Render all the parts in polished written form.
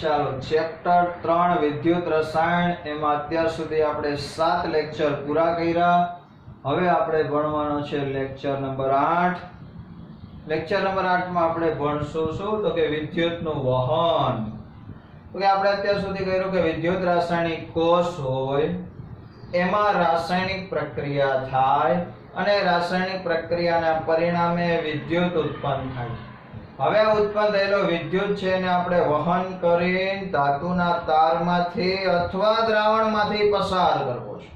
ચાલો ચેપ્ટર 3 વિદ્યુત રસાયણ એમાં અત્યાર સુધી આપણે 7 લેક્ચર પૂરા કર્યા. હવે આપણે ભણવાનો છે લેક્ચર નંબર 8. લેક્ચર નંબર 8 માં આપણે ભણશું શું તો કે વિદ્યુતનું વહન. તો કે આપણે અત્યાર સુધી કહ્યું કે વિદ્યુત રાસાયણિક કોષ હોય એમાં રાસાયણિક પ્રક્રિયા થાય અને રાસાયણિક પ્રક્રિયાના પરિણામે વિદ્યુત ઉત્પન્ન થાય. હવે આ ઉત્પન્ન થયેલો વિદ્યુત છે એને આપણે વહન કરીને ધાતુના તારમાંથી અથવા દ્રાવણમાંથી પસાર કરવો છે.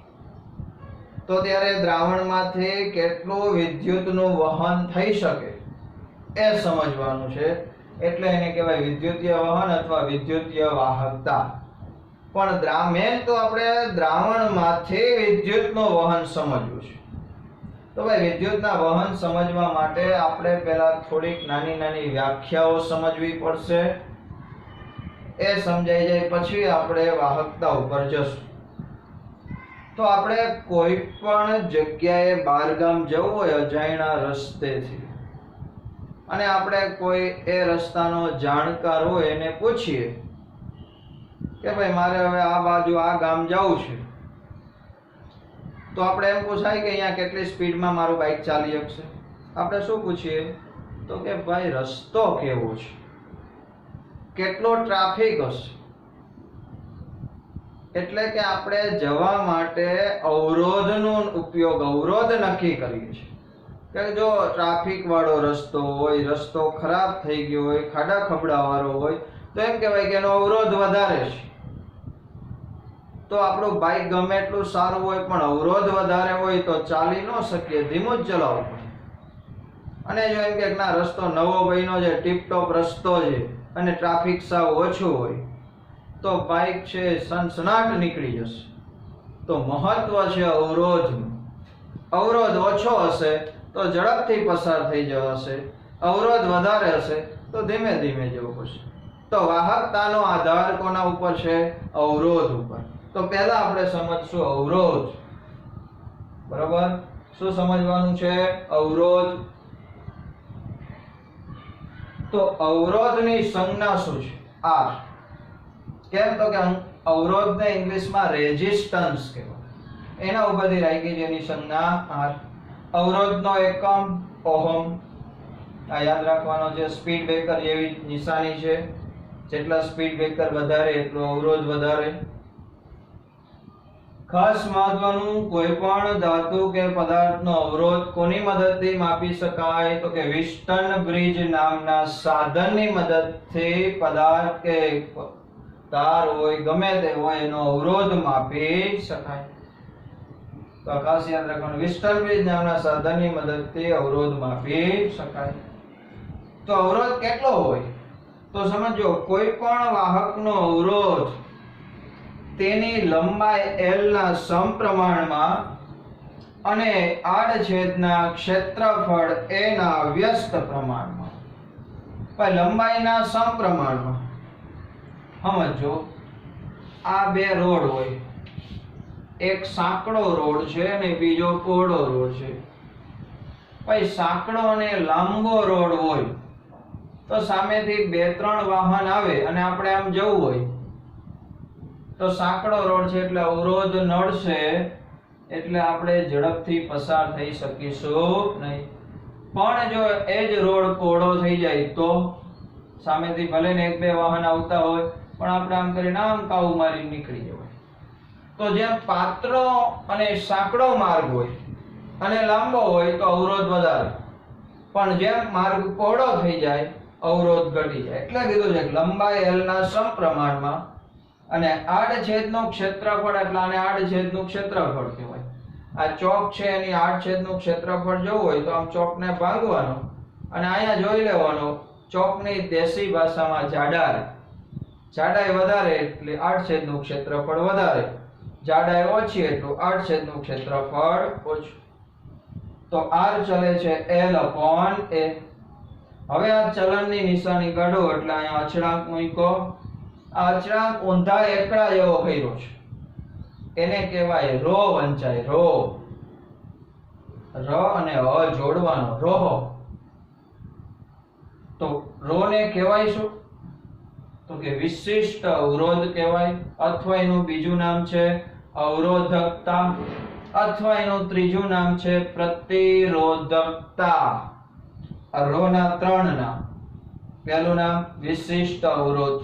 તો ત્યારે દ્રાવણમાંથી કેટલું વિદ્યુતનું વહન થઈ શકે એ સમજવાનું છે. એટલે એને કહેવાય વિદ્યુતીય વહન અથવા વિદ્યુતીય વાહકતા. પણ મેન તો આપણે દ્રાવણમાંથી વિદ્યુતનું વહન સમજવું છે. તો ભાઈ વિદ્યુતના વહન સમજવા માટે આપણે પહેલા થોડીક નાની નાની વ્યાખ્યાઓ સમજવી પડશે. એ સમજાઈ જાય પછી આપણે વાહકતા ઉપર જશું. તો આપણે કોઈ પણ જગ્યાએ બહારગામ જવું હોય અજાણ્યા રસ્તેથી અને આપણે કોઈ એ રસ્તાનો જાણકાર હોય એને પૂછીએ કે ભાઈ મારે હવે આ બાજુ આ ગામ જવું છે, તો આપણે એમ પૂછાય કે અહીંયા કેટલી સ્પીડમાં મારું બાઇક ચાલી શકશે. આપણે શું પૂછીએ તો કે ભાઈ રસ્તો કેવો છે, કેટલો ટ્રાફિક હશે. એટલે કે આપણે જવા માટે અવરોધનો ઉપયોગ અવરોધ નક્કી કરીએ છીએ કે જો ટ્રાફિક વાળો રસ્તો હોય, રસ્તો ખરાબ થઈ ગયો હોય, ખાડા ખબડા વાળો હોય તો એમ કહેવાય કે એનો અવરોધ વધારે છે. તો આપણું બાઇક ગમે એટલું સારું હોય પણ અવરોધ વધારે હોય તો ચાલી ન શકીએ, ધીમું જ ચલાવવું પડે. અને જો એમ કે ના રસ્તો નવો બન્યો છે, ટીપટોપ રસ્તો છે અને ટ્રાફિક સાવ ઓછું હોય તો બાઇક છે સનસનાટ નીકળી જશે. તો મહત્વ છે અવરોધનું. અવરોધ ઓછો હશે તો ઝડપથી પસાર થઈ જવાશે, અવરોધ વધારે હશે તો ધીમે ધીમે જવું પડશે. તો વાહકતાનો આધાર કોના ઉપર છે? અવરોધ ઉપર. તો પહેલા આપણે સમજશું અવરોધ. બરાબર, શું સમજવાનું છે? અવરોધ. તો અવરોધની સંજ્ઞા શું છે? R. કેમ તો કે અવરોધને ઇંગ્લિશમાં રેઝિસ્ટન્સ કહેવાય. એના ઉપરથી રાખી છે એની સંજ્ઞા R. અવરોધનો એકમ ઓહમ. આ યાદ રાખવાનો છે. સ્પીડ બ્રેકર જેવી નિશાની છે. જેટલા સ્પીડ બ્રેકર વધારે એટલો અવરોધ વધારે. ખાસ મહત્વનું, કોઈ પણ ધાતુ કે પદાર્થનો અવરોધ કોની મદદથી માપી શકાય તો કે વિસ્ટન બ્રિજ નામના સાધનની મદદથી પદાર્થ કે તાર હોય ગમે તે હોય એનો અવરોધ માપી શકાય. તો ખાસ યાદ રાખવાનું, વિસ્ટન બ્રિજ નામના સાધનની મદદથી અવરોધ માપી શકાય. તો અવરોધ કેટલો હોય તો સમજો, કોઈ પણ વાહકનો અવરોધ તેની લંબાઈ L ના સમપ્રમાણમાં અને આડછેદના ક્ષેત્રફળ A ના વ્યસ્ત પ્રમાણમાં. પણ લંબાઈના સમપ્રમાણમાં. સમજો, આ બે રોડ હોય, એક સાંકડો રોડ છે અને બીજો પહોળો રોડ છે. પછી સાંકડો અને લાંબો રોડ હોય તો સામેથી 2-3 વાહન આવે અને આપણે આમ જવું હોય તો સાંકડો રોડ છે એટલે અવરોધ નડશે, એટલે આપણે ઝડપથી પસાર થઈ શકીશું નહીં. પણ જો એ જ રોડ પહોળો થઈ જાય તો સામેથી ભલે ને 1-2 વાહન આવતા હોય પણ આપણે આમ કરીને આમ કાઉ મારી નીકળી જવાય. તો જેમ પાતળો અને સાંકડો માર્ગ હોય અને લાંબો હોય તો અવરોધ વધારે, પણ જેમ માર્ગ પહોળો થઈ જાય અવરોધ ઘટી જાય. એટલે કીધું છે કે લંબાઈ L ના સમપ્રમાણમાં અને આડછેદનું ક્ષેત્રફળ, એટલે આને આડછેદનું ક્ષેત્રફળ કહેવાય. આ ચોક છે એની આડછેદનું ક્ષેત્રફળ જોવું હોય તો આમ ચોકને ભાગવાનો અને અહીંયા જોઈ લેવાનો ચોકની દેશી ભાષામાં જાડાઈ વધારે એટલે આડછેદનું ક્ષેત્રફળ વધારે, જાડાઈ ઓછી એટલું આડછેદનું ક્ષેત્રફળ ઓછું. તો R ચલે છે L/A. હવે આ ચલનની નિશાની કાઢો એટલે અહીંયા અચળાંક મૂકો. આ અચળાંક ઊંધા એકડા જેવો કર્યો છે, એને કહેવાય રો વંચાય. ર અને હ જોડવાનો રોહ. તો રો ને કહેવાય શું? તો કે વિશિષ્ટ અવરોધ કહેવાય, અથવા એનું બીજું નામ છે અવરોધકતા, અથવા એનું ત્રીજું નામ છે પ્રતિરોધકતા. આ રો ના ત્રણ નામ. પહેલું નામ વિશિષ્ટ અવરોધ,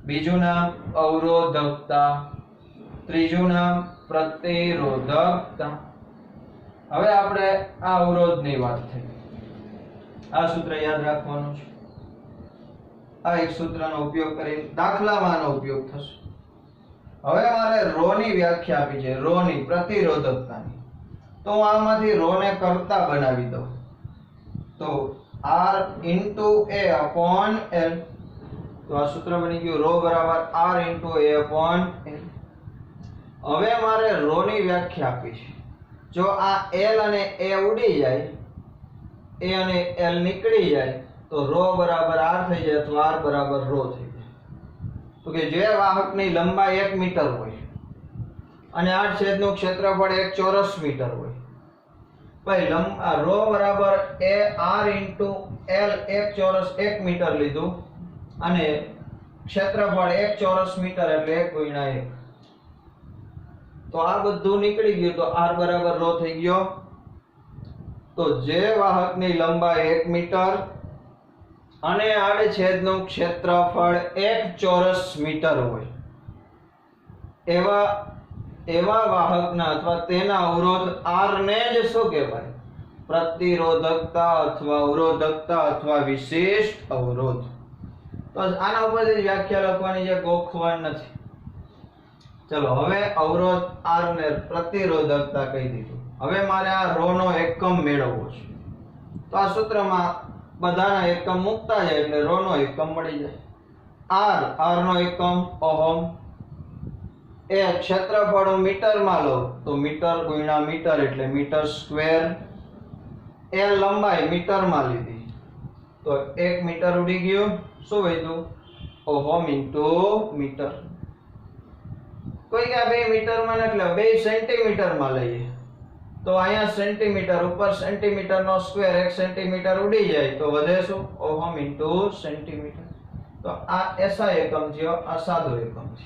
બીજું નામ અવરોધકતા, ત્રીજું નામ પ્રતિરોધકતા. હવે આપણે આ અવરોધની વાત થઈ. આ સૂત્ર યાદ રાખવાનું છે. આ એક સૂત્રનો ઉપયોગ કરી દાખલામાં આનો ઉપયોગ થશે. હવે મારે રો ની વ્યાખ્યા આપી છે, રો ની પ્રતિરોધકતાની. તો આમાંથી રો ને કરતા બનાવી દઉં. તો R into A upon L. તો આ સૂત્ર બની ગયું રો બરાબર R into A upon L. હવે મારે રો ની વ્યાખ્યા આપી છે. જો આ L અને A ઉડી જાય, A અને L નીકળી જાય, તો રો બરાબર R થઈ જાય, તો R બરાબર રો થઈ જાય. તો કે જે વાહકની લંબાઈ 1 મીટર હોય અને આ છેદનું ક્ષેત્રફળ 1 ચોરસ મીટર હોય, ભાઈ રો બરાબર A R into L 1 ચોરસ 1 મીટર લીધું અને ક્ષેત્રફળ 1 ચોરસ મીટર એટલે 1 ગુણ્યા 1. તો આ બધું નીકળી ગયું, તો R બરાબર રો થઈ ગયો. તો જે વાહકની લંબાઈ 1 મીટર અને આડછેદનું ક્ષેત્રફળ 1 ચોરસ મીટર હોય, એવા વાહકના અથવા તેના અવરોધ R ને જ શું કહેવાય? પ્રતિરોધકતા અથવા અવરોધકતા અથવા વિશિષ્ટ અવરોધ. તો આના ઉપરથી વ્યાખ્યા લખવાની છે, ગોખવાની નથી. ચલો, હવે અવરોધ R ને પ્રતિરોધકતા કહી દીધું. હવે મારે આ રો નો એકમ મેળવવો છે. તો આ સૂત્રમાં બધાના એકમ મૂકતા જાય એટલે રો નો એકમ મળી જાય. R નો એકમ ઓહમ. એ ક્ષેત્રફળ મીટરમાં લો તો મીટર ગુણ્યા મીટર એટલે મીટર સ્ક્વેર. એ લંબાઈ મીટરમાં લીધી તો 1 મીટર ઉડી ગયું. શું વધ્યું? Ohm into metre. કોઈ કે 2 મીટરમાં એટલે 2 સેન્ટીમીટરમાં લઈએ તો અહીંયા સેન્ટીમીટર ઉપર સેન્ટીમીટર નો સ્ક્વેર 1 સેન્ટીમીટર ઉડી જાય તો વધે શું? Ohm into centimetre. તો આ એસઆઈ એકમ છે, આ સાદો એકમ છે.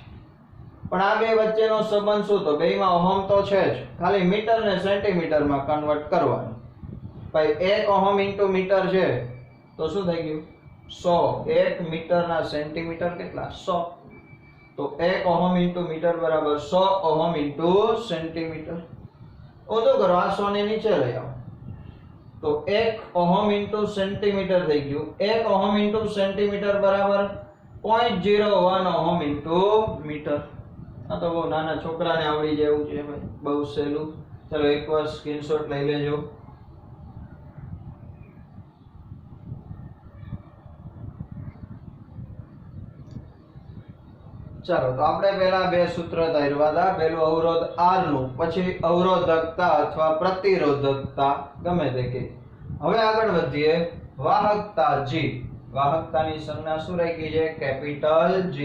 પણ આ બે વચ્ચેનો સંબંધ શું? તો બેયમાં ઓહમ તો છે જ, ખાલી મીટર ને સેન્ટીમીટરમાં કન્વર્ટ કરવાનું. ભાઈ 1 ઓહમ ઇન્ટુ મીટર છે તો શું થઈ ગયું? 100. 1 મીટરના સેન્ટીમીટર કેટલા? 100. તો 1 ઓહમ ઇન્ટુ મીટર બરાબર 100 ઓહમ ઇન્ટુ સેન્ટીમીટર. ઓછું કરો, આ 100 ને નીચે લઈ આવો તો 1 ઓહમ ઇન્ટુ સેન્ટીમીટર થઈ ગયું. 1 ઓહમ ઇન્ટુ સેન્ટીમીટર બરાબર 0.01 ઓહમ ઇન્ટુ મીટર. આ તો બહુ નાના છોકરાને આવડી જાય એવું છે ભાઈ, બહુ સહેલું. ચલો એકવાર સ્ક્રીનશોટ લઈ લેજો. ચાલો, તો આપણે પહેલા બે સૂત્ર ધાર્યા હતા. પહેલું અવરોધ R નું, પછી અવરોધકતા અથવા પ્રતિરોધકતા, ગમે તે કે. હવે આગળ વધીએ. વાહકતા G. વાહકતાની સંજ્ઞા શું રાખી છે? Capital G.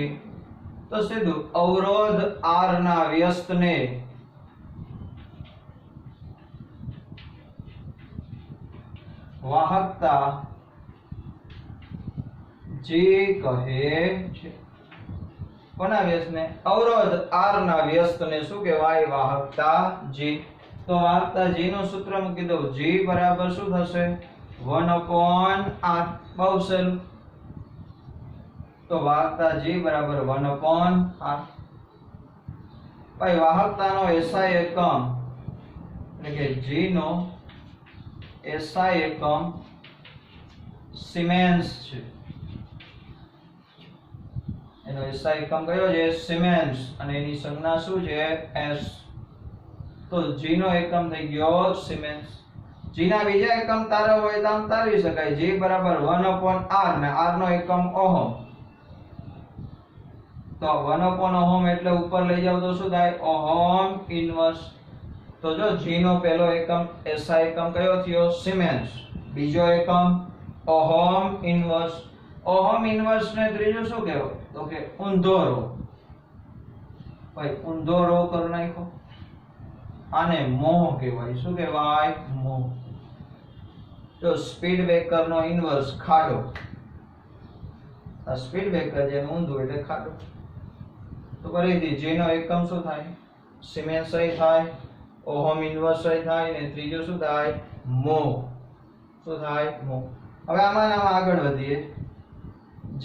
તો સીધું અવરોધ R ના વ્યસ્તને વાહકતા G કહે છે. કોના વ્યસ્તને? અવરોધ R ના વ્યસ્તને શું કહેવાય? વાહકતા G. તો વાહકતા G નું સૂત્ર મૂકી દઉં. G બરાબર શું થશે? 1/R. બહુ સહેલું. તો વાહકતા G બરાબર 1/R. ભાઈ વાહકતાનો SI એકમ એટલે કે G નો SI એકમ સિમેન્સ છે. એનો SI એકમ કયો છે? સિમેન્સ. અને એની સંજ્ઞા શું છે? S. તો G નો એકમ થઈ ગયો સિમેન્સ. G ના બીજા એકમ તારવા હોય તો આમ તારવી શકાય. G બરાબર 1/R ને R નો એકમ ઓહમ. તો 1/ઓહમ એટલે ઉપર લઈ જાવ તો શું થાય? Ohm inverse. તો જો G નો પહેલો એકમ SI એકમ કયો થયો? સિમેન્સ. બીજો એકમ ઓહમ ઇન્વર્સ. ઓહમ ઇન્વર્સ ને ત્રીજું શું કહેવાય? તો કે ઊંધો રો. ભાઈ ઊંધો રો કરી નાખો. આને મોહ કહેવાય. શું કહેવાય? મોહ. તો સ્પીડ બ્રેકર નો ઇન્વર્સ ખાડો. આ સ્પીડ બ્રેકર જે ઊંધું એટલે ખાડું. તો ફરીથી g નો એકમ શું થાય? સિમેન્સ થાય, ઓહમ ઇન્વર્સ થાય, ને ત્રીજું શું થાય? મો. શું થાય? મો. હવે આમાં આગળ વધીએ. g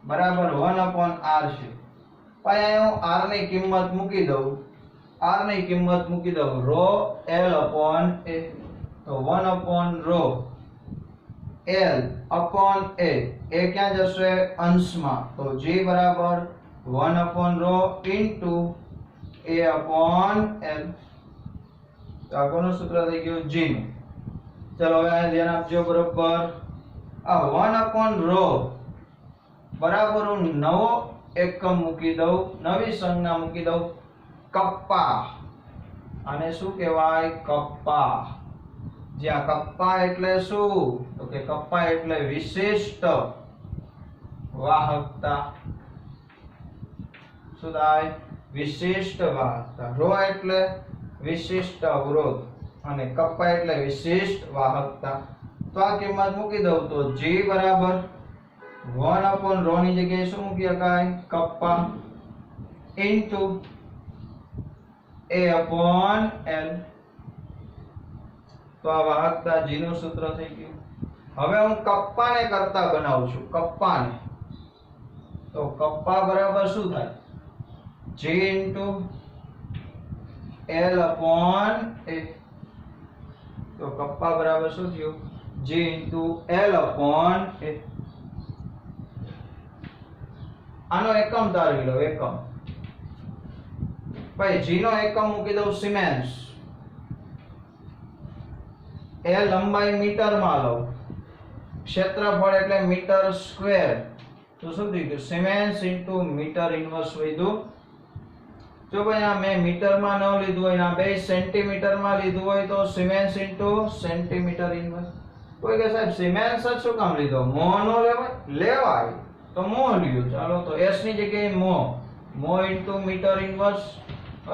બરાબર 1/r છે. પછી હું r ની કિંમત મૂકી દઉં. r ની કિંમત મૂકી દઉં rho l/a. તો 1/rho l upon a. એ ક્યાં જશે? અંશમાં. તો g બરાબર 1/rho into a upon l. તો આ કોનું સૂત્ર થઈ ગયું? g નું. ચલો હવે આ ધ્યાન આપજો બરોબર. આ 1/rho બરાબર હું નવો એકમ મૂકી દઉં, નવી સંજ્ઞા મૂકી દઉં, કપ્પા. આને શું કહેવાય? કપ્પા. જ્યાં કપ્પા એટલે શું? તો કે કપ્પા એટલે વિશિષ્ટ વાહકતા. શું થાય? વિશિષ્ટ વાહકતા. rho એટલે વિશિષ્ટ અવરોધ અને કપ્પા એટલે વિશિષ્ટ વાહકતા. તો આ કિંમત મૂકી દઉં તો g બરાબર 1/rho ની જગ્યાએ શું મૂકી શકાય? Kappa into a/l. તો આ વાહકતા g નું સૂત્ર થઈ ગયું. હવે હું કપ્પાને કરતા બનાવું છું. કપ્પાને. તો કપ્પા બરાબર શું થાય? g into l/a. તો કપ્પા બરાબર શું થયું? g into l/a. આનો એકમ તારવી લો. એકમ. પછી g નો એકમ મૂકી દઉં સિમેન્સ. એ લંબાઈ મીટરમાં લઉં. ક્ષેત્રફળ એટલે મીટર સ્ક્વેર. તો શું થઈ ગયું? સિમેન્સ ઇન્ટુ મીટર ઇન્વર્સ વધ્યું. જો ભાઈ આ મેં મીટરમાં ન લીધું હોય ને આ બે સેન્ટીમીટરમાં લીધું હોય તો સિમેન્સ ઇન્ટુ સેન્ટીમીટર ઇન્વર્સ. કોઈ કે સાહેબ સિમેન્સ જ શું કામ લીધો? મો નો લેવાય? લેવાય તો મો લ્યો. ચાલો તો s ની જગ્યાએ મો. મો ઇન્ટુ મીટર ઇન્વર્સ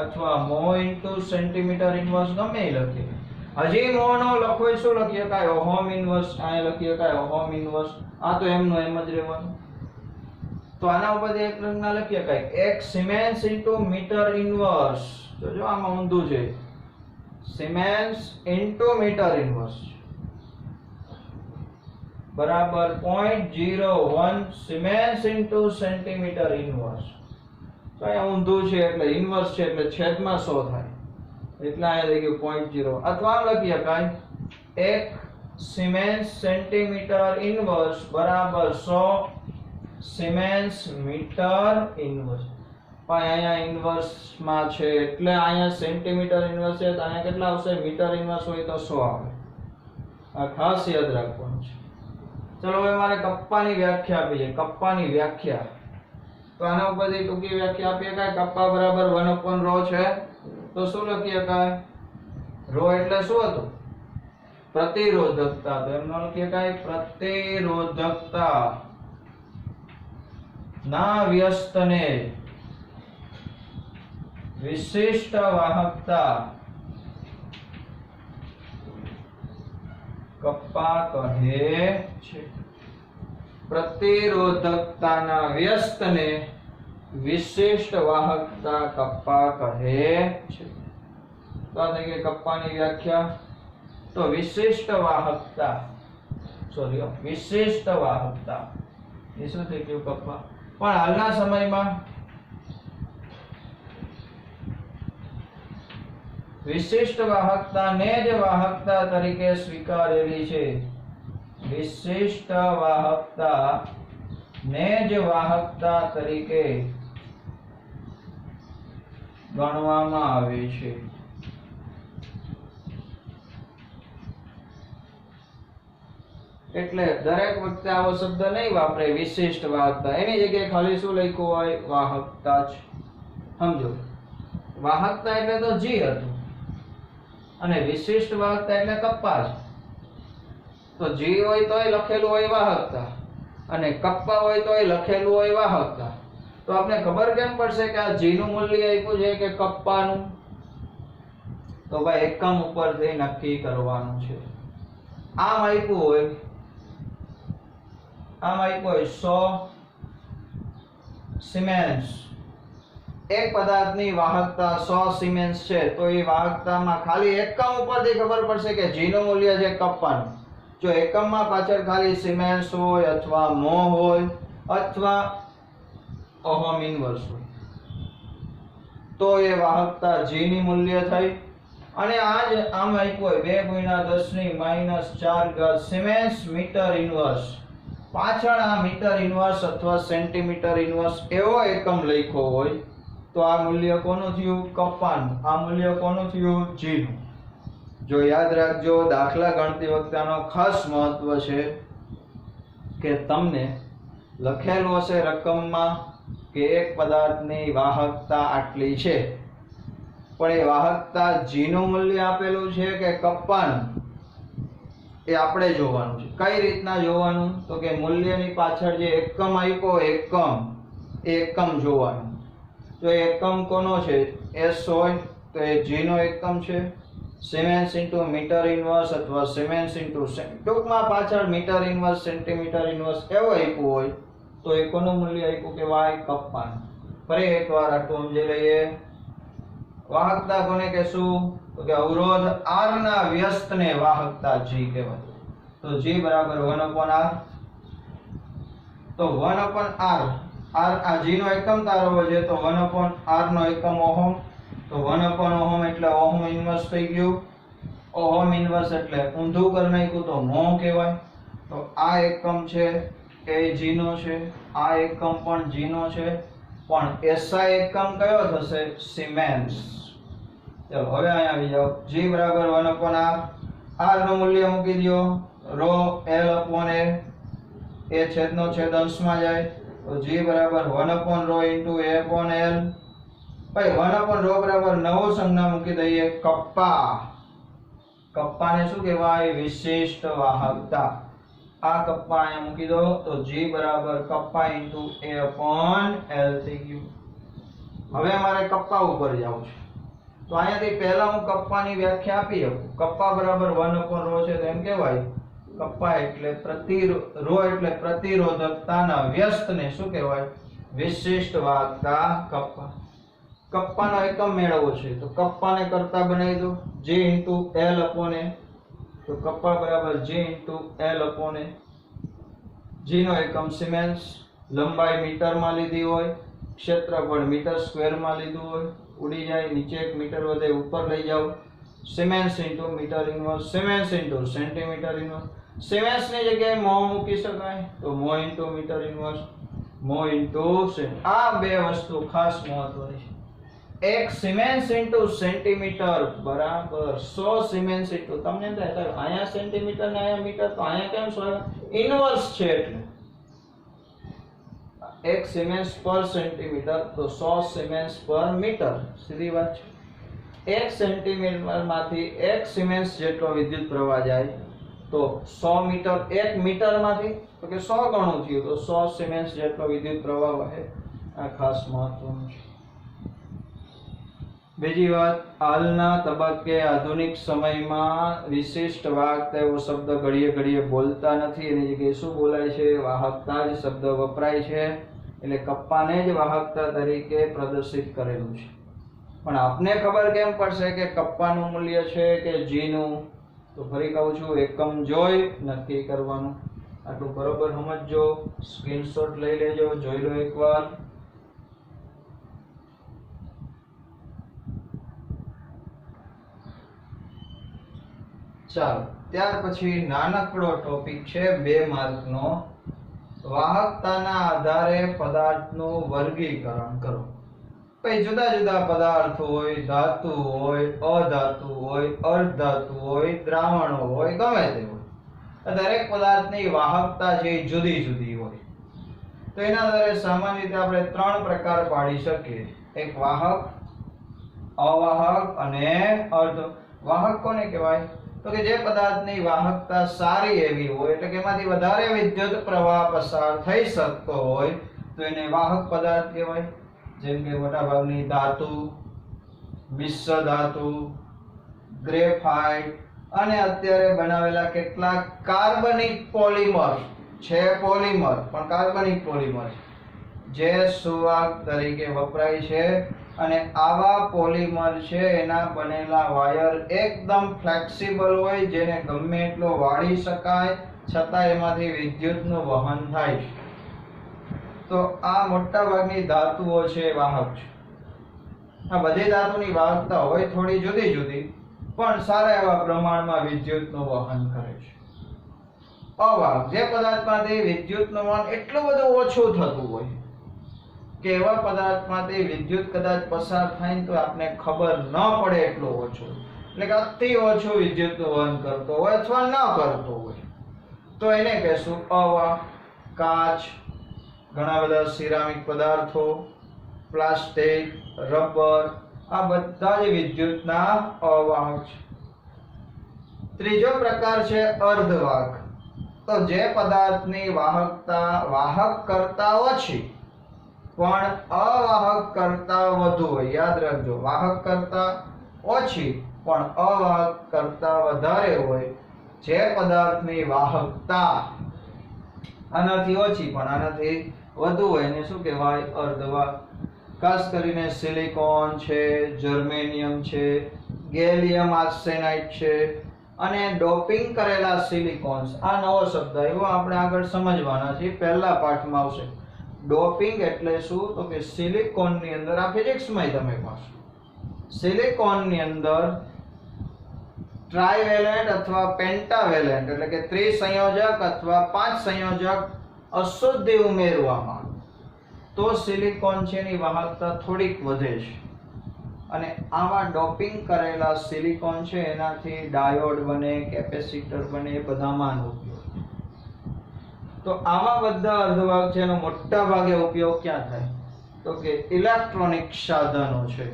અથવા મો ઇન્ટુ સેન્ટીમીટર ઇન્વર્સ ગમે એ લખીએ. હજી મો નો લખો શું લખી શકાય? Ohm inverse. આ લખી શકાય ઓહમ ઇન્વર્સ. આ તો એમનો એમ જ રહેવાનું. તો આના ઉપરથી એક રંગના લખી શકાય એક સિમેન્સ ઇન્ટુ મીટર ઇન્વર્સ. તો જો આમાં ઊંધું છે. સિમેન્સ ઇન્ટુ મીટર ઇન્વર્સ બરાબર 0.01 સિમેન્સ ઇન્ટુ સેન્ટીમીટર ઇન્વર્સ. તો અહીંયા ઊંધું છે એટલે ઇન્વર્સ છે એટલે છેદમાં 100 થાય. એટલે અહીંયા થઈ ગયું 0.0. અથવા આમ લખી શકાય એક સિમેન્સ સેન્ટીમીટર ઇન્વર્સ બરાબર 100 સિમેન્સ મીટર ઇન્વર્સ. પણ અહીંયા ઇન્વર્સ માં છે એટલે અહીંયા સેન્ટીમીટર ઇન્વર્સ છે તો અહીંયા કેટલા આવશે? મીટર ઇન્વર્સ હોય તો 100 આવે. આ ખાસ યાદ રાખવાનું છે. ચલો હવે મારે કપ્પાની વ્યાખ્યા આપી છે. કપ્પાની વ્યાખ્યા તો આના ઉપરથી ટૂંકી વ્યાખ્યા આપી શકાય. કપ્પા બરાબર 1/rho છે. તો શું લખી શકાય? rho એટલે શું હતું? પ્રતિરોધકતા. તો એમનો લખી શકાય પ્રતિરોધકતા ના વ્યસ્તને વિશિષ્ટ વાહકતા કપ્પા કહે છે. પ્રતિરોધકતાના વ્યસ્તને વિશિષ્ટ વાહકતા કપ્પા કહે છે. તો આ થઈ ગઈ કપ્પાની વ્યાખ્યા. તો વિશિષ્ટ વાહકતા વિશિષ્ટ વાહકતા એ શું થઈ ગયું? કપ્પા. પણ હાલના સમયમાં વિશિષ્ટ વાહકતાને જ વાહકતા તરીકે સ્વીકારેલી છે. વિશિષ્ટ વાહકતા ને જ વાહકતા તરીકે ગણવામાં આવે છે. એટલે દરેક વખતે આવો શબ્દ નહીં વાપરે વિશિષ્ટ વાહકતા. એની જગ્યાએ ખાલી શું લખ્યું હોય? વાહકતા જ. સમજો, વાહકતા એટલે તો g હતું અને વિશિષ્ટ વાહકતા એટલે કપ્પા છે. તો g હોય તોય લખેલું હોય વાહકતા અને કપ્પા હોય તોય લખેલું હોય વાહકતા. તો આપણે ખબર કેમ પડશે કે આ g નું મૂલ્ય આપ્યું છે કે કપ્પાનું? તો ભાઈ એકમ ઉપરથી નક્કી કરવાનું છે. આમ આપ્યું હોય 100 સિમેન્સ. એક પદાર્થની વાહકતા 100 સિમેન્સ છે તો એ વાહકતામાં ખાલી એકમ ઉપરથી ખબર પડશે કે G નું મૂલ્ય છે કપ્પાનું. જો એકમમાં પાછળ ખાલી સિમેન્સ હોય અથવા મો હોય અથવા ઓહમ ઇન્વર્સ હોય તો એ વાહકતા G ની મૂલ્ય થઈ. અને આજ આમ આપ્યું હોય 2 × 10⁻⁴ સિમેન્સ મીટર ઇન્વર્સ. પાછળ આ મીટર ઇન્વર્સ અથવા સેન્ટીમીટર ઇન્વર્સ એવો એકમ લખ્યો હોય તો આ મૂલ્ય કોનું થયું? કપ્પાનું. આ મૂલ્ય કોનું થયું? G નું. જો યાદ રાખજો, દાખલા ગણતી વખતે આનો ખાસ મહત્વ છે કે તમને લખેલું હશે રકમમાં કે એક પદાર્થની વાહકતા આટલી છે, પણ એ વાહકતા G નું મૂલ્ય આપેલું છે કે કપ્પાનું એ આપણે જોવાનું છે. કઈ રીતના જોવાનું? તો કે મૂલ્યની પાછળ જે એકમ આપ્યો એકમ જોવાનું. જો એકમ કોનો છે? S હોય તો એ G નો એકમ છે. સિમેન્સ ઇન્ટુ મીટર ઇન્વર્સ અથવા સિમેન્સ ઇન્ટુ ટૂંકમાં પાછળ મીટર ઇન્વર્સ સેન્ટીમીટર ઇન્વર્સ એવો આપ્યું હોય તો એ કોનું મૂલ્ય આપ્યું કહેવાય? કપ્પાનું. ફરી એકવાર આટલું સમજી લઈએ. વાહકતા કોને કહેશું? તો કે અવરોધ R ના વ્યસ્તને વાહકતા G કહેવાય. તો G બરાબર 1/R. તો 1/R. આ G નો એકમ તારવો છે તો 1/R નો એકમ ઓહમ. તો 1/ઓહમ એટલે ઓહમ ઇન્વર્સ થઈ ગયું. ઓહમ ઇન્વર્સ એટલે ઊંધું કરી નાખ્યું તો મો કહેવાય. તો આ એકમ છે એ G નો છે, આ એકમ પણ G નો છે, પણ SI એકમ કયો થશે? સિમેન્સ. ચલો હવે અહીંયા આવી જાઓ. G બરાબર 1/R. R નું મૂલ્ય મૂકી દો ρ L/A. એ છેદનો છેદ અંશમાં જાય તો G બરાબર 1/ρ * A/L. ભાઈ 1/ρ બરાબર નવો સંજ્ઞા મૂકી દઈએ કપ્પા. કપ્પાને શું કહેવાય? વિશિષ્ટ વાહકતા. આ કપ્પા અહીંયા મૂકી દો તો G બરાબર કપ્પા * A/L થઈ ગયું. હવે મારે કપ્પા ઉપર જવું છે તો અહીંયાથી પહેલા હું કપ્પાની વ્યાખ્યા આપી શકું. કપ્પા બરાબર 1/ρ છે તો એમ કહેવાય કપ્પા એટલે ρ એટલે પ્રતિરોધકતાના વ્યસ્તને શું કહેવાય? વિશિષ્ટ વાહકતા કપ્પા. કપ્પાનો એકમ મેળવવો છે તો કપ્પાને કરતા બનાવી દો G * L/A. તો કપ્પા બરાબર G * L/A. G નો એકમ સિમેન્સ. લંબાઈ મીટરમાં લીધી હોય, ક્ષેત્રફળ મીટર સ્ક્વેરમાં લીધું હોય, ઉડી જાય નીચે 1 મીટર વધે ઉપર લઈ જાઓ. Siemens into metre inverse, siemens into centimetre inverse. Siemens ની જગ્યાએ મો મૂકી શકાય તો mho into metre inverse, mho into આ બે વસ્તુ ખાસ મહત્વની છે. એક સિમેન્સ ઇન્ટુ સેન્ટીમીટર બરાબર 100 સિમેન્સ ઇન્ટુ તમને એમ થાય અહીંયા સેન્ટીમીટર ને અહીંયા મીટર તો અહીંયા કેમ 100 ઇન્વર્સ છે એટલે એક સિમેન્સ પર સેન્ટીમીટર તો 100 સિમેન્સ પર મીટર. સીધી વાત છે. 1 સેન્ટીમીટર માંથી 1 સિમેન્સ જેટલો વિદ્યુત પ્રવાહ જાય તો 100 મીટર 1 મીટર માંથી તો કે 100 ગણું થયું તો 100 સિમેન્સ જેટલો વિદ્યુત પ્રવાહ વહે. આ ખાસ મહત્વનું છે. બીજી વાત, હાલના તબક્કે આધુનિક સમયમાં વિશિષ્ટ વાહકતા એવો શબ્દ ઘડીએ ઘડીએ બોલતા નથી. એની જગ્યાએ શું બોલાય છે? વાહકતા જ શબ્દ વપરાય છે. એટલે કપ્પાને જ વાહકતા તરીકે પ્રદર્શિત કરેલું છે. પણ આપને ખબર કેમ પડશે કે કપ્પાનું મૂલ્ય છે કે G નું? તો ફરી કહું છું, એકમ જોઈ નક્કી કરવાનું. આટલું બરોબર સમજજો. સ્ક્રીનશોટ લઈ લેજો, જોઈ લો એકવાર. ચાલો, ત્યાર પછી નાનકડો ટોપિક છે 2 માર્કનો. વાહકતાના આધારે પદાર્થનું વર્ગીકરણ કરો. ભાઈ જુદા જુદા પદાર્થ હોય, ધાતુ હોય, અધાતુ હોય, અર્ધધાતુ હોય, દ્રાવણો હોય, ગમે તે હોય, દરેક પદાર્થની વાહકતા છે જુદી જુદી હોય. તો એના આધારે સામાન્ય રીતે આપણે 3 પ્રકાર પાડી શકીએ. એક વાહક, અવાહક અને અર્ધવાહક. કોને કહેવાય? તો કે જે પદાર્થની વાહકતા સારી એવી હોય એટલે કે એમાંથી વધારે વિદ્યુત પ્રવાહ પસાર થઈ શકતો હોય તો એને વાહક પદાર્થ કહેવાય. જેમ કે મોટાભાગની ધાતુ, મિશ્ર ધાતુ, ગ્રેફાઇટ અને અત્યારે બનાવેલા કેટલાક કાર્બનિક પોલિમર છે. પોલિમર પણ કાર્બનિક પોલિમર જે સુવાહક તરીકે વપરાય છે અને આવા પોલિમર છે એના બનેલા વાયર એકદમ ફ્લેક્સિબલ હોય, જેને ગમે એટલો વાળી શકાય છતાં એમાંથી વિદ્યુતનું વહન થાય છે. તો આ મોટા ભાગની ધાતુઓ છે વાહક છે. આ બધી ધાતુની વાહકતા હોય થોડી જુદી જુદી, પણ સારા એવા પ્રમાણમાં વિદ્યુતનું વહન કરે છે. અવાહક જે પદાર્થમાંથી વિદ્યુતનું વહન એટલું બધું ઓછું થતું હોય કે એવા પદાર્થમાંથી વિદ્યુત કદાચ પસાર થાય તો આપને ખબર ન પડે એટલું ઓછું, એટલે કે અતિ ઓછું વિદ્યુતનું વહન કરતો હોય અથવા ન કરતો હોય, તો એને કહેશું અવાહક. કાચ, ઘણા બધા સિરામિક પદાર્થો, પ્લાસ્ટિક, રબર, આ બધા જ વિદ્યુતના અવાહક છે. ત્રીજો પ્રકાર છે અર્ધવાહક. તો જે પદાર્થની વાહકતા વાહક કરતા ઓછી પણ અવાહક કરતા વધુ હોય. યાદ રાખજો, વાહક કરતા ઓછી પણ અવાહક કરતા વધારે હોય. જે પદાર્થની વાહકતા આનાથી ઓછી પણ આનાથી વધુ હોય એને શું કહેવાય? અર્ધવાહક. ખાસ કરીને સિલિકોન છે, જર્મેનિયમ છે, ગેલિયમ આર્સેનાઇડ છે અને ડોપિંગ કરેલા સિલિકોન્સ. આ નવો શબ્દ આવ્યો, આપણે આગળ સમજવાના છે, પહેલા પાઠમાં આવશે. ડોપિંગ એટલે શું? તો કે સિલિકોનની અંદર, આ ફિઝિક્સમાં તમે પાછો સિલિકોનની અંદર ટ્રાઇવેલેન્ટ અથવા પેન્ટાવેલેન્ટ એટલે કે ત્રિસંયોજક અથવા 5 સંયોજક અશુદ્ધિ ઉમેરવામાં તો સિલિકોન છે એની વાહકતા થોડીક વધે છે. અને આવા ડોપિંગ કરેલા સિલિકોન છે એનાથી ડાયોડ બને, કેપેસિટર બને, એ બધામાં ઉપયોગ. તો આવા બધા અર્ધવાહક છે એનો મોટા ભાગે ઉપયોગ ક્યાં થાય? તો કે ઇલેક્ટ્રોનિક સાધનો છે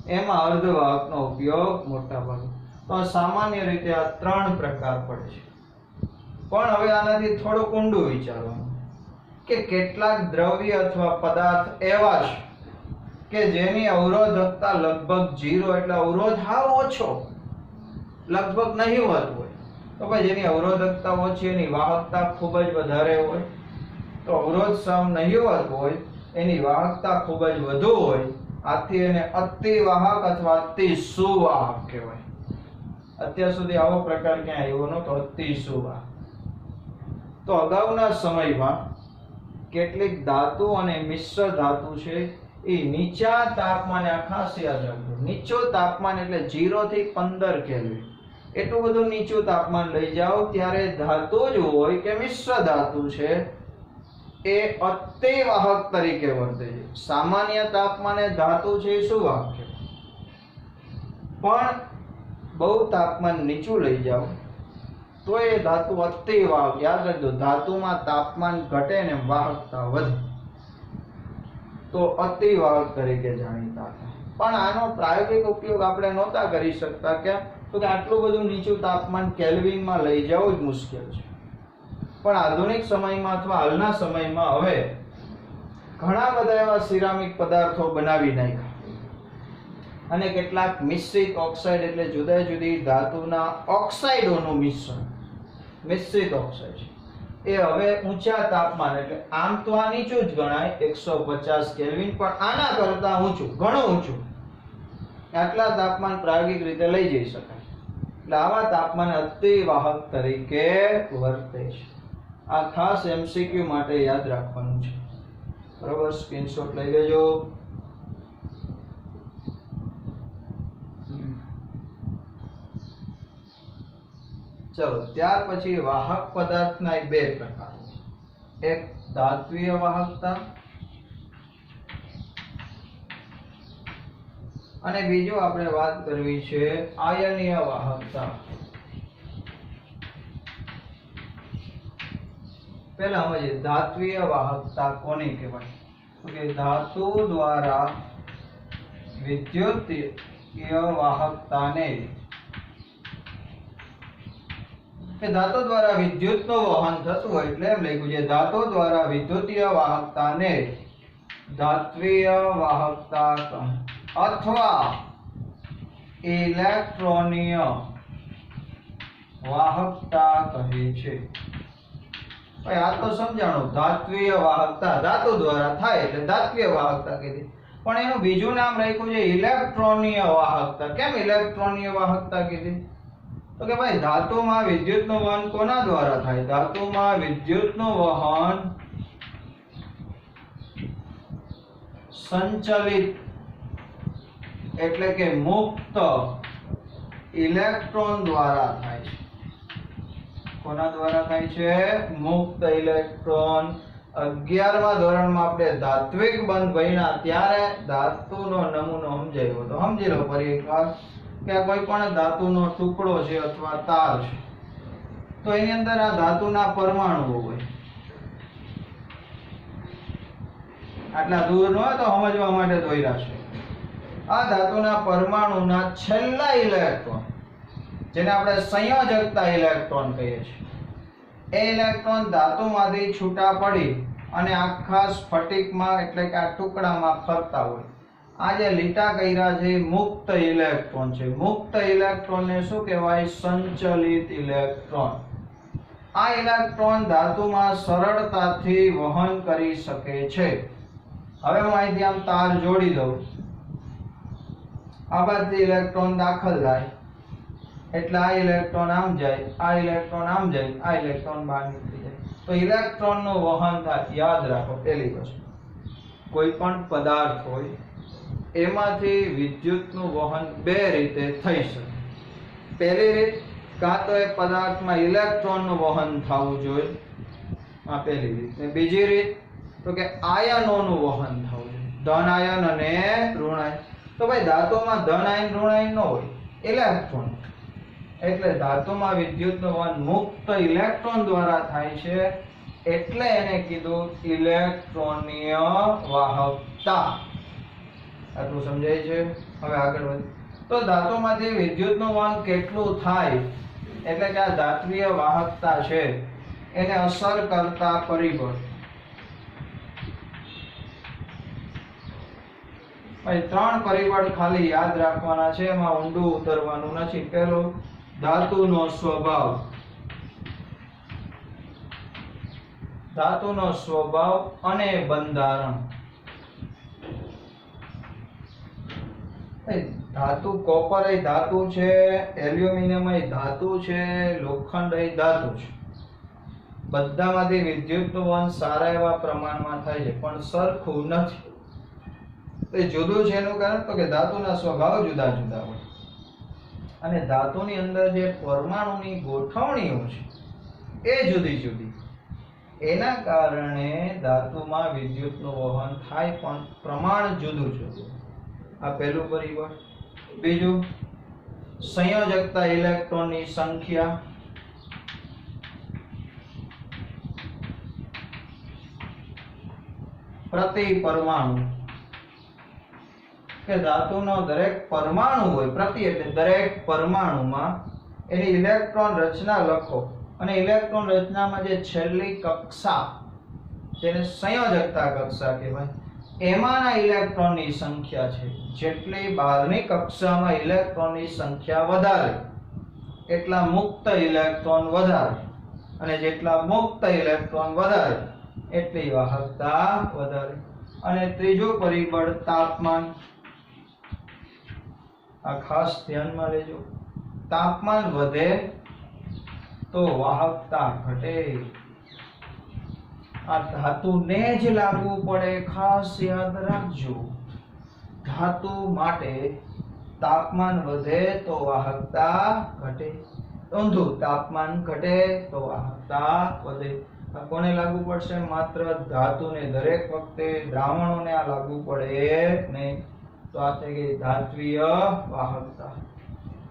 એમાં અર્ધવાહકનો ઉપયોગ મોટા ભાગે. તો સામાન્ય રીતે આ 3 પ્રકાર પડે છે. પણ હવે આનાથી થોડુંક ઊંડું વિચારવાનું કે કેટલાક દ્રવ્ય અથવા પદાર્થ એવા છે કે જેની અવરોધકતા લગભગ 0, એટલે અવરોધ હાવ ઓછો, લગભગ નહિવત હોય. તો ભાઈ જેની અવરોધકતા ઓછી એની વાહકતા ખૂબ જ વધારે હોય. તો અવરોધ સમ નહિવત હોય, એની વાહકતા ખૂબ જ વધુ હોય. આથી એને અતિવાહક અથવા અતિ સુવાહક કહેવાય. અત્યાર સુધી આવો પ્રકાર ક્યાં આવ્યો નતો, અતિ સુવાહક. તો અગાઉના સમયમાં કેટલીક ધાતુ અને મિશ્ર ધાતુ છે એ નીચા તાપમાને, આ ખાસ યાદ રાખજો, નીચું તાપમાન એટલે 0 થી 15 કેલ્વિન, એટલું બધું નીચું તાપમાન લઈ જાઓ ત્યારે ધાતુ જ હોય કે મિશ્ર ધાતુ છે એ અતિવાહક તરીકે વર્તે છે. સામાન્ય તાપમાને ધાતુ છે એ સુવાહક છે, પણ બહુ તાપમાન નીચું લઈ જાઓ તો એ ધાતુ અતિવાહક. યાદ રાખજો, ધાતુમાં તાપમાન ઘટે ને વાહકતા વધે તો અતિવાહક તરીકે જાણીતા. પણ આનો પ્રાયોગિક ઉપયોગ આપણે નહોતા કરી શકતા. કેમ? તો કે આટલું બધું નીચું તાપમાન કેલ્વિનમાં લઈ જવું જ મુશ્કેલ છે. પણ આધુનિક સમયમાં અથવા હાલના સમયમાં હવે ઘણા બધા એવા સિરામિક પદાર્થો બનાવી નાખ્યા અને કેટલાક મિશ્રિત ઓક્સાઇડ એટલે જુદા જુદી ધાતુના ઓક્સાઇડોનું મિશ્રણ, મિશ્રિત ઓક્સાઇડ એ હવે ઊંચા તાપમાન, એટલે આમ તો આ નીચું જ ગણાય 150 કેલ્વિન, પણ આના કરતા ઊંચું, ઘણું ઊંચું, આટલા તાપમાન પ્રાયોગિક રીતે લઈ જઈ શકાય. એટલે આવા તાપમાન અતિવાહક તરીકે વર્તે છે. આ ખાસ MCQ માટે યાદ રાખવાનું છે. બરોબર, સ્ક્રીનશોટ લઈ લેજો. ચલો, ત્યાર પછી વાહક પદાર્થના 2 પ્રકાર, એક ધાત્વિય વાહકતા અને બીજો આપણે વાત કરવી છે આયનીય વાહકતા. પહેલા સમજીએ ધાત્વિય વાહકતા કોને કહેવાય? તો કે ધાતુ દ્વારા વિદ્યુતીય વાહકતાને, કે ધાતુ દ્વારા વિદ્યુતનું વહન થતું હોય એટલે એમ લખ્યું છે ધાતુ દ્વારા વિદ્યુતીય વાહકતાને ધાત્વિય વાહકતા અથવા ઇલેક્ટ્રોનીય વાહકતા કહે છે. ભાઈ આ તો સમજાણું, ધાત્વીય વાહકતા ધાતુ દ્વારા થાય એટલે ધાત્વીય વાહકતા કીધી, પણ એનું બીજું નામ રાખ્યું છે ઇલેક્ટ્રોનીય વાહકતા. કેમ ઇલેક્ટ્રોનીય વાહકતા કીધી? તો કે ભાઈ ધાતુમાં વિદ્યુતનું વહન કોના દ્વારા થાય? ધાતુમાં વિદ્યુતનું વહન સંચલિત એટલે કે મુક્ત ઇલેક્ટ્રોન દ્વારા થાય છે. કોના દ્વારા થાય છે? મુક્ત ઇલેક્ટ્રોન. 11મા ધોરણમાં આપણે ધાત્વિક બંધ ભણ્યા ત્યારે ધાતુનો નમૂનો સમજાયો તો સમજી લો ફરી એકવાર કે કોઈ પણ ધાતુનો ટુકડો છે અથવા તાર છે, તો એની અંદર આ ધાતુના પરમાણુઓ હોય. આટલા દૂર ન હોય તો સમજવા માટે દોર્યા છે. આ ધાતુના પરમાણુના છેલ્લા ઇલેક્ટ્રોન, જેને આપણે સંયોજકતા ઇલેક્ટ્રોન કહીએ છીએ, એ ઇલેક્ટ્રોન ધાતુમાંથી છૂટા પડી અને આખા સ્ફટિકમાં એટલે કે આ ટુકડામાં ફરતા હોય. આ જે લીટા કર્યા છે મુક્ત ઇલેક્ટ્રોન છે. મુક્ત ઇલેક્ટ્રોનને શું કહેવાય? સંચલિત ઇલેક્ટ્રોન. આ ઇલેક્ટ્રોન ધાતુમાં સરળતાથી વહન કરી શકે છે. હવે હું અહીંથી આમ તાર જોડી દઉં, આ બાજુથી ઇલેક્ટ્રોન દાખલ થાય એટલે આ ઇલેક્ટ્રોન આમ જાય, આ ઇલેક્ટ્રોન આમ જાય, આ ઇલેક્ટ્રોન બહાર નીકળી જાય. તો ઇલેક્ટ્રોનનું વહન થાય. યાદ રાખો પહેલી વસ્તુ, કોઈ પણ પદાર્થ હોય એમાંથી વિદ્યુતનું વહન બે રીતે થઈ શકે. પહેલી રીત, કાં તો એ પદાર્થમાં ઇલેક્ટ્રોનનું વહન થવું જોઈએ, આ પહેલી રીત. ને બીજી રીત તો કે આયનોનું વહન થવું જોઈએ, ધન આયન અને ઋણ આયન. તો ભાઈ ધાતુમાં ધન આયન ઋણ આયન ન હોય, ઇલેક્ટ્રોન. એટલે ધાતુમાં વિદ્યુતનું વહન મુક્ત ઇલેક્ટ્રોન દ્વારા થાય છે, એટલે એને કીધું ઇલેક્ટ્રોનીય વાહકતા. આટલું સમજાય છે? હવે આગળ વધીએ તો ધાતુમાંથી વિદ્યુતનું વહન કેટલું થાય એટલે કે આ ધાત્વીય વાહકતા છે એને અસર કરતા પરિબળ. ભાઈ 3 પરિબળ ખાલી યાદ રાખવાના છે, એમાં ઊંડું ઉતરવાનું નથી. પહેલું, ધાતુનો સ્વભાવ. ધાતુનો સ્વભાવ અને બંધારણ. ધાતુ કોપર એ ધાતુ છે, એલ્યુમિનિયમ એ ધાતુ છે, લોખંડ એ ધાતુ છે. બધામાંથી વિદ્યુતનું વહન સારા એવા પ્રમાણમાં થાય છે, પણ સરખું નથી. એ જુદું છે એનું કારણ તો કે ધાતુના સ્વભાવ જુદા જુદા હોય અને ધાતુની અંદર જે પરમાણુની ગોઠવણીઓ છે એ જુદી જુદી. એના કારણે ધાતુમાં વિદ્યુતનું વહન થાય પણ પ્રમાણ જુદું જુદું. આ પહેલું પરિબળ. બીજું, સંયોજકતા ઇલેક્ટ્રોનની સંખ્યા. પ્રતિ પરમાણુ કે ધાતુનો દરેક પરમાણુ હોય, પ્રતિ એટલે દરેક પરમાણુમાં એની ઇલેક્ટ્રોન રચના લખો અને ઇલેક્ટ્રોન રચનામાં જે છેલ્લી કક્ષા, જેને સંયોજકતા કક્ષા કહેવાય, એમાંના ઇલેક્ટ્રોનની સંખ્યા છે. જેટલી બહારની કક્ષામાં ઇલેક્ટ્રોનની સંખ્યા વધારે એટલા મુક્ત ઇલેક્ટ્રોન વધારે, અને જેટલા મુક્ત ઇલેક્ટ્રોન વધારે એટલી વાહકતા વધારે. અને ત્રીજું પરિબળ, તાપમાન. આ ખાસ ધ્યાનમાં લેજો. તાપમાન વધે તો વાહકતા ઘટે. આ ધાતુને જ લાગુ પડે, ખાસ યાદ રાખજો. ધાતુ માટે તાપમાન વધે તો વાહકતા ઘટે, ઊંધું તાપમાન ઘટે તો વાહકતા વધે. આ કોને લાગુ પડશે? માત્ર ધાતુને. દરેક વખતે દ્રાવણોને આ લાગુ પડે નહીં. તો આ થઈ ગઈ ધાત્વીય વાહકતા.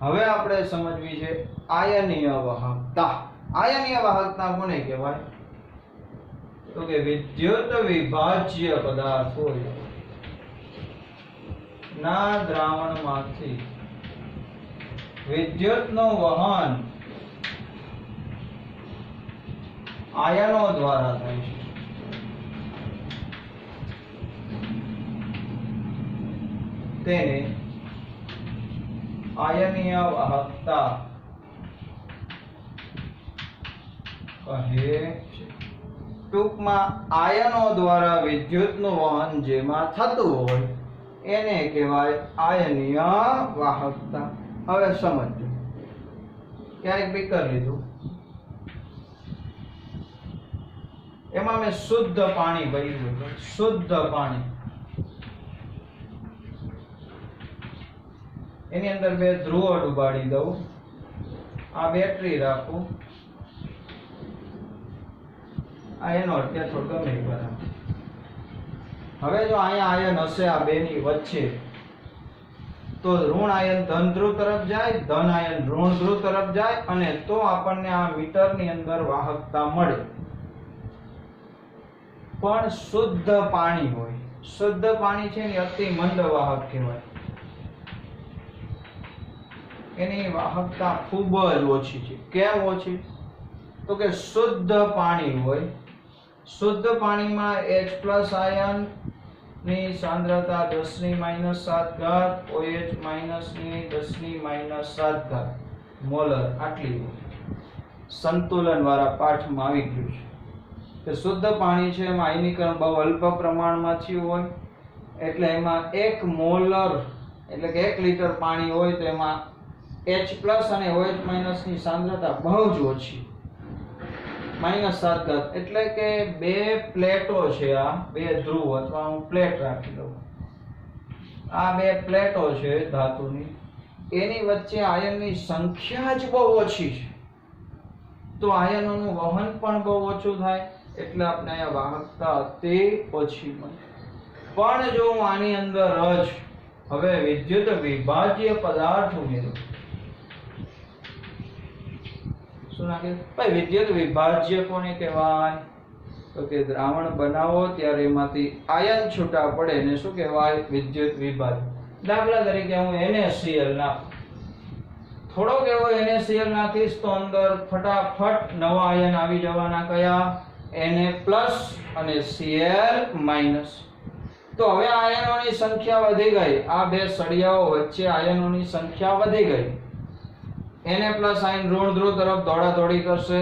હવે આપણે સમજવી છે આયનીય વાહકતા. આયનીય વાહકતા કોને કહેવાય? તો કે વિદ્યુત વિભાજ્ય પદાર્થ હોય ના દ્રાવણમાંથી વિદ્યુતનું વહન આયનો દ્વારા થાય છે. તેને આયનીય વાહકતા કહે છે. ટૂંકમાં આયનો દ્વારા વિદ્યુતનું વહન જેમાં થતું હોય એને કહેવાય આયનીય વાહકતા. હવે સમજો, ક્યાંક બીકર લીધું, એમાં મેં શુદ્ધ પાણી ભર્યું છે, શુદ્ધ પાણી, એની અંદર બે ધ્રુવો ડુબાડી દઉં, આ બેટરી રાખું, આ એનો અઠ્યાસો ગમે બરાબર. હવે જો અહીંયા આયન હશે આ બેની વચ્ચે, તો ઋણ આયન ધન ધ્રુવ તરફ જાય, ધન આયન ઋણ ધ્રુવ તરફ જાય, અને તો આપણને આ મીટરની અંદર વાહકતા મળે. પણ શુદ્ધ પાણી હોય, શુદ્ધ પાણી છે ને અતિ મંદ વાહક કહેવાય, એની વાહકતા ખૂબ જ ઓછી છે. કેમ ઓછી? તો કે શુદ્ધ પાણી હોય, શુદ્ધ પાણીમાં H+ આયન ની સાંદ્રતા 10⁻⁷ OH- ની 10⁻⁷ મોલર આટલી હોય. સંતુલન વાળા પાઠમાં આવી ગયું છે કે શુદ્ધ પાણી છે એમાં આયનીકરણ બહુ અલ્પ પ્રમાણમાં થયું હોય, એટલે એમાં 1 મોલર એટલે કે 1 લીટર પાણી હોય તો એમાં H+ અને OH- ની સાંદ્રતા બહુ જ ઓછી, -7, એટલે કે બે પ્લેટો છે, આ બે ધ્રુવ અથવા હું પ્લેટ રાખી દઉં, આ બે પ્લેટો છે ધાતુની, એની વચ્ચે આયનની સંખ્યા જ બહુ ઓછી છે, તો આયનોનું વહન પણ બહુ ઓછું થાય, એટલે આપણે અહીંયા વાહકતા અતિ ઓછી મળે. પણ જો હું આની અંદર જ હવે વિદ્યુત વિભાજ્ય પદાર્થ ઉમેરું, શું નાખે ભાઈ? વિદ્યુત વિભાજ્ય કોને કહેવાય? તો કે દ્રાવણ બનાવો ત્યારે એમાંથી આયન છૂટા પડે ને શું કહેવાય? વિદ્યુત વિભાજ્ય. દાખલા તરીકે હું NaCl નાખું, થોડોક એવો NaCl નાખીશ તો અંદર ફટાફટ નવા આયન આવી જવાના, કયા? Na+ અને Cl-. તો હવે આયનોની સંખ્યા વધી ગઈ, આ બે સળિયાઓ વચ્ચે આયનોની સંખ્યા વધી ગઈ. Na+ આયન ઋણ ધ્રુવ તરફ દોડાદોડી કરશે,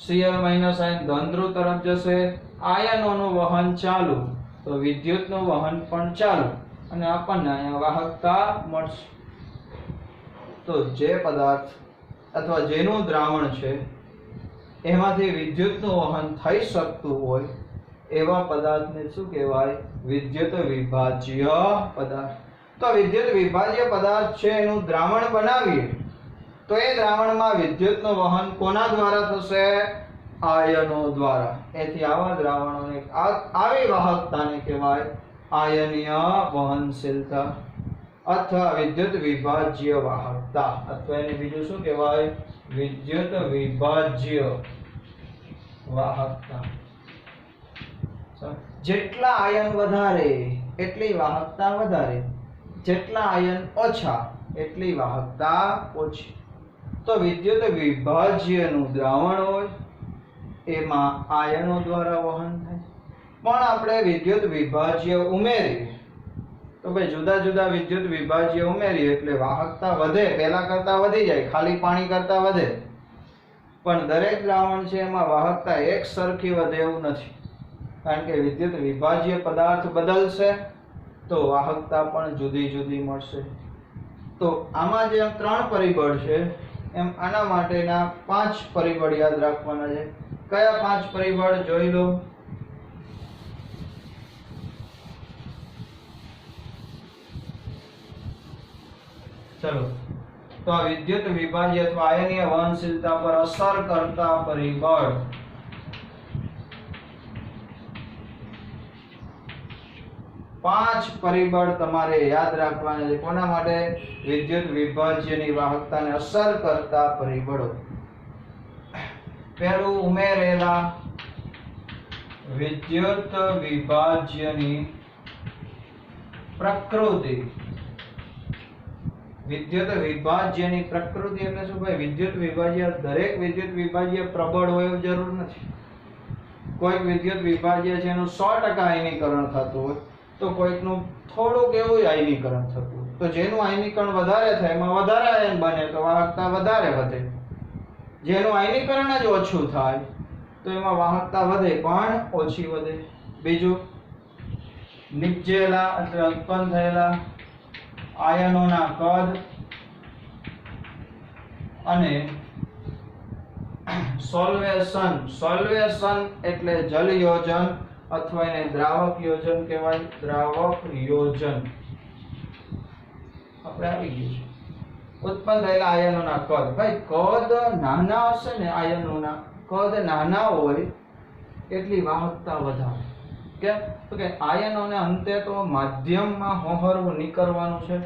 Cl- આયન ધન ધ્રુવ તરફ જશે, આયનોનું વહન ચાલુ, તો વિદ્યુતનું વહન પણ ચાલુ, અને આપણને અહીંયા વાહકતા મળશે. તો જે પદાર્થ અથવા જેનું દ્રાવણ છે એમાંથી વિદ્યુતનું વહન થઈ શકતું હોય એવા પદાર્થને શું કહેવાય? વિદ્યુત વિભાજ્ય પદાર્થ. તો વિદ્યુત વિભાજ્ય પદાર્થ છે એનું દ્રાવણ બનાવીએ તો એ દ્રાવણમાં વિદ્યુતનું વહન કોના દ્વારા થશે? આયનો દ્વારા. એથી આવા દ્રાવણોને આવી વાહકતાને કહેવાય આયનીય વહનશીલતા અથવા વિદ્યુત વિભાજ્ય વાહકતા, અથવા એને બીજું શું કહેવાય? વિદ્યુત વિભાજ્ય વાહકતા. જેટલા આયન વધારે એટલી વાહકતા વધારે, જેટલા આયન ઓછા એટલી વાહકતા ઓછી. તો વિદ્યુત વિભાજ્યનું દ્રાવણ હોય એમાં આયનો દ્વારા વહન થાય. પણ આપણે વિદ્યુત વિભાજ્ય ઉમેરીએ તો ભાઈ જુદા જુદા વિદ્યુત વિભાજ્ય ઉમેરીએ એટલે વાહકતા વધે, પહેલા કરતા વધી જાય, ખાલી પાણી કરતા વધે. પણ દરેક દ્રાવણ છે એમાં વાહકતા એક સરખી વધે એવું નથી, કારણ કે વિદ્યુત વિભાજ્ય પદાર્થ બદલશે તો વાહકતા પણ જુદી જુદી મળશે. તો આમાં જે 3 પરિબળ છે એમ આના માટેના 5 પરિબળ યાદ રાખવાના છે. કયા 5 પરિબળ જોઈ લો. ચલો, તો આ વિદ્યુત વિભાજ્ય અથવા આયનીય વહનશીલતા પર અસર કરતા પરિબળ પાંચ પરિબળ તમારે યાદ રાખવાના છે. કોના માટે? વિદ્યુત વિભાજ્યની વાહકતાને અસર કરતા પરિબળો. પહેલું, ઉમેરેલા વિદ્યુત વિભાજ્યની પ્રકૃતિ. વિદ્યુત વિભાજ્યની પ્રકૃતિ એટલે શું ભાઈ? વિદ્યુત વિભાજ્ય, દરેક વિદ્યુત વિભાજ્ય પ્રબળ હોય એવું જરૂર નથી. કોઈક વિદ્યુત વિભાજ્ય છે એનું 100% આયનીકરણ થતું હોય તો કોઈકનું થોડુંક એવું આયનીકરણ થતું હોય. તો જેનું આયનીકરણ વધારે થાય એમાં વધારે આયન બને તો વાહકતા વધારે વધે. જેનું આયનીકરણ જ ઓછું થાય તો એમાં વાહકતા વધે પણ ઓછી વધે. બીજું, નિપજેલા એટલે ઉત્પન્ન થયેલા આયનોના કદ અને સોલ્વેશન એટલે જલ યોજન અથવા એને દ્રાવક યોજન કહેવાય. દ્રાવક યોજન આપણે આવી ગયું છે. ઉત્પન્ન થયેલા આયનોના કદ. ભાઈ કદ નાના હશે ને, આયનોના કદ નાના હોય એટલી વાહકતા વધારે. કેમ? તો કે આયનોને અંતે તો માધ્યમમાં હોહરવું નીકળવાનું છે.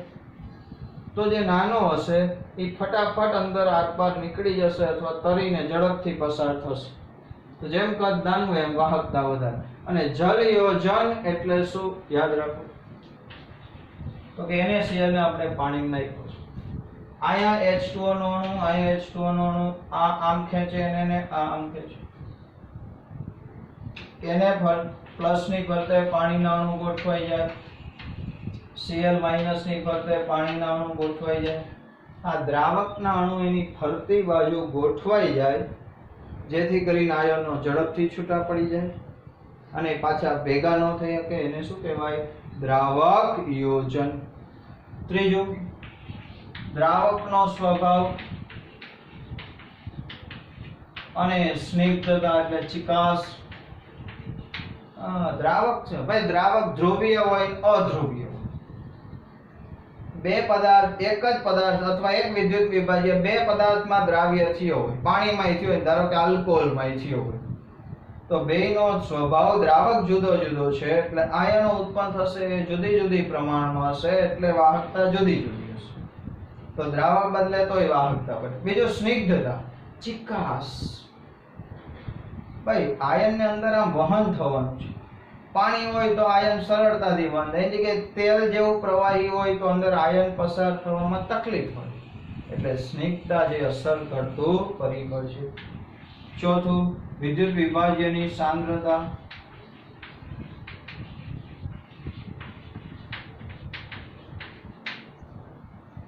તો જે નાનો હશે એ ફટાફટ અંદર આરપાર નીકળી જશે અથવા તરીને ઝડપથી પસાર થશે. તો જેમ કદ નાનું એમ વાહકતા વધારે. અને જલ યોજન એટલે શું? યાદ રાખો તો કે NaCl ને આપણે પાણીમાં નાખ્યું છે. અહીંયા H2O નો અણુ, અહીંયા H2O નો અણુ, આ આમ ખેંચે અને એને આ આમ ખેંચે. Na પ્લસ ની ફરતે પાણીના અણુ ગોઠવાઈ જાય, Cl માઈનસ ની ફરતે પાણીના અણુ ગોઠવાઈ જાય. આ દ્રાવકના અણુ એની ફરતી બાજુ ગોઠવાઈ જાય જેથી કરીને આયનો ઝડપથી છૂટા પડી જાય અને પાછા ભેગા ન થઈ શકે. એને શું કહેવાય? દ્રાવક યોજન. ત્રીજું, દ્રાવકનો સ્વભાવ અને સ્નિગ્ધતા એટલે ચિકાસ. દ્રાવક છે ભાઈ, દ્રાવક ધ્રુવીય હોય, અધ્રુવીય હોય. બે પદાર્થ, એક જ પદાર્થ અથવા એક વિદ્યુત વિભાજ્ય બે પદાર્થમાં દ્રાવ્ય થયો હોય, પાણીમાં થયો હોય, ધારો કે આલ્કોહોલમાં થયો હોય, તો બેયનો સ્વભાવ દ્રાવક જુદો જુદો છે એટલે આયનો ઉત્પન્ન થશે એ જુદી જુદી પ્રમાણમાં હશે એટલે વાહકતા જુદી જુદી હશે. તો દ્રાવક બદલે તોય વાહકતા બદલે. બીજું, સ્નિગ્ધતા, ચિકાસ. ભાઈ આયનને અંદર આમ વહન થવાનું છે. પાણી હોય તો આયન સરળતાથી વહન થાય. એટલે કે તેલ જેવું પ્રવાહી હોય તો અંદર આયન પસાર થવામાં તકલીફ પડે. એટલે સ્નિગ્ધતા જે અસર કરતું પરિબળ છે. ચોથું, વિદ્યુત વિભાજ્યની સાંદ્રતા.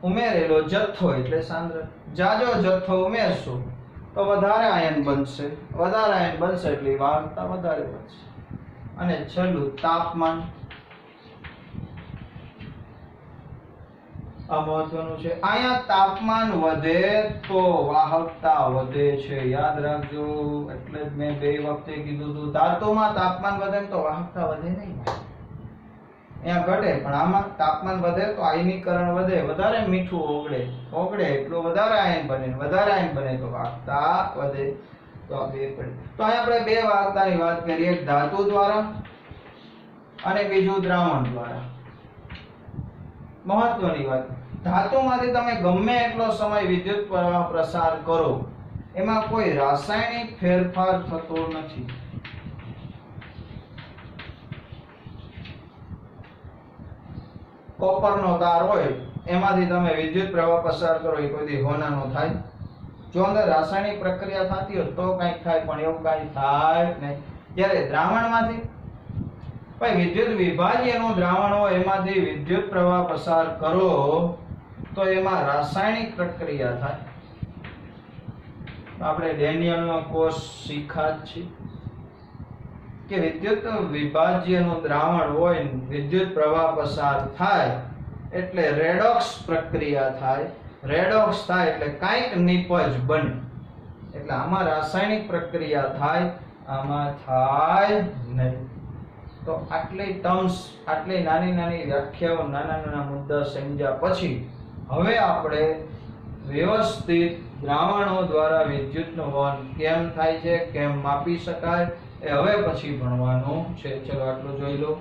ઉમેરેલો જથ્થો એટલે સાંદ્રતા. જાજો જથ્થો ઉમેરશો તો વધારે આયન બનશે, વધારે આયન બનશે એટલે વાહકતા વધારે બનશે. અને છેલ્લું, તાપમાન. આ મહત્વનું છે. અહીંયા તાપમાન વધે તો વાહકતા વધે છે, યાદ રાખજો. એટલે જ મેં બે વખતે કીધું હતું, ધાતુમાં તાપમાન વધે તો વાહકતા વધે નહીં, અહીંયા ઘટે. પણ આમાં તાપમાન વધે તો આયનીકરણ વધે, વધારે મીઠું ઓગળે એટલું વધારે આયન બને, વધારે આયન બને તો વાહકતા વધે. તો આ બે પડે. તો અહીંયા આપણે બે વાહકતાની વાત કરીએ, એક ધાતુ દ્વારા અને બીજું દ્રાવણ દ્વારા. મહત્વની વાત, ધાતુમાંથી તમે ગમે એટલો સમય વિદ્યુત પ્રવાહ પ્રસાર કરો એમાં કોઈ રાસાયણિક ફેરફાર થતો નથી. કોપરનો તાર હોય એમાંથી તમે વિદ્યુત પ્રવાહ પસાર કરો એ કોઈ દી હોનાનો થાય? જો અંદર રાસાયણિક પ્રક્રિયા થતી હોય તો કંઈક થાય, પણ એવું કંઈ થાય નહીં. જ્યારે દ્રાવણમાંથી, ભાઈ વિદ્યુત વિભાજ્યનું દ્રાવણ હોય એમાંથી વિદ્યુત પ્રવાહ પસાર કરો તો એમાં રાસાયણિક પ્રક્રિયા થાય. આપણે ડેનિયલનો કોષ શીખ્યા જ છીએ કે વિદ્યુત વિભાજ્યનું દ્રાવણ હોય, વિદ્યુત પ્રવાહ પસાર થાય એટલે રેડોક્સ પ્રક્રિયા થાય. રેડોક્સ થાય એટલે કાંઈક નિપજ બને. એટલે આમાં રાસાયણિક પ્રક્રિયા થાય, આમાં થાય નહીં. તો આટલી ટર્મ્સ, આટલી નાની નાની વ્યાખ્યાઓ, નાના નાના મુદ્દા સમજ્યા પછી હવે આપણે વ્યવસ્થિત દ્રાવણો દ્વારા વિદ્યુતનું વહન કેમ થાય છે, કેમ માપી શકાય એ હવે પછી ભણવાનું છે. ચલો આટલું જોઈ લો.